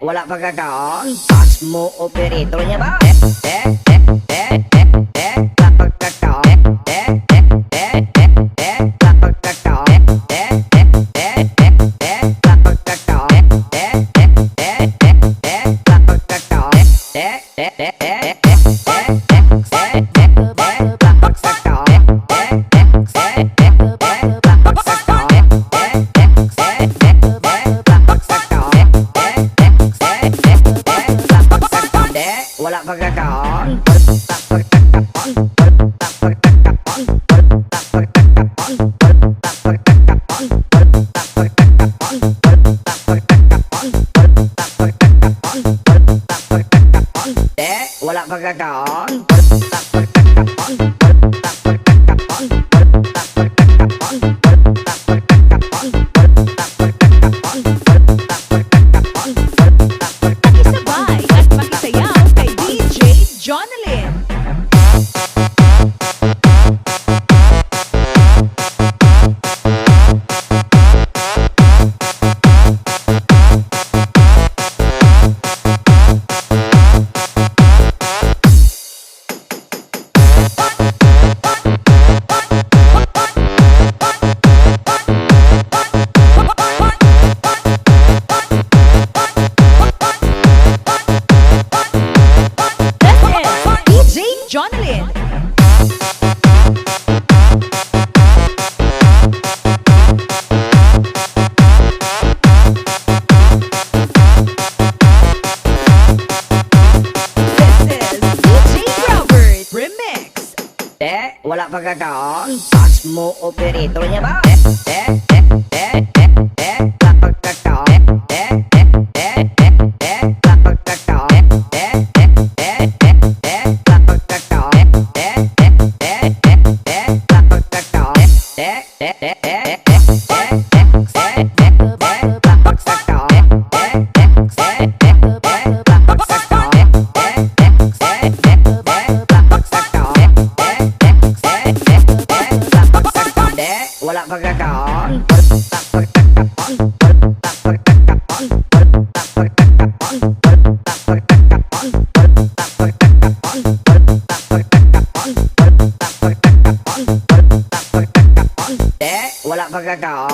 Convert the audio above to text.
wala pagkakaon. Pass mo operator niya ba? Wala pagkakaon. Wala pagkakaon. Wala pagkakaon. Wala pagkakaon. Wala pagkakaon. Wala pagkakaon. Makisabay at makisayaw kay DJ Jonalyn. This is DJ Jonalyn. This is DJ Robert Remix. Wala pagkakaon. Pass mo operator niya ba? Wala pagkakaon. Wala pagkakaon. Wala pagkakaon. Wala pagkakaon. Wala pagkakaon. Wala pagkakaon.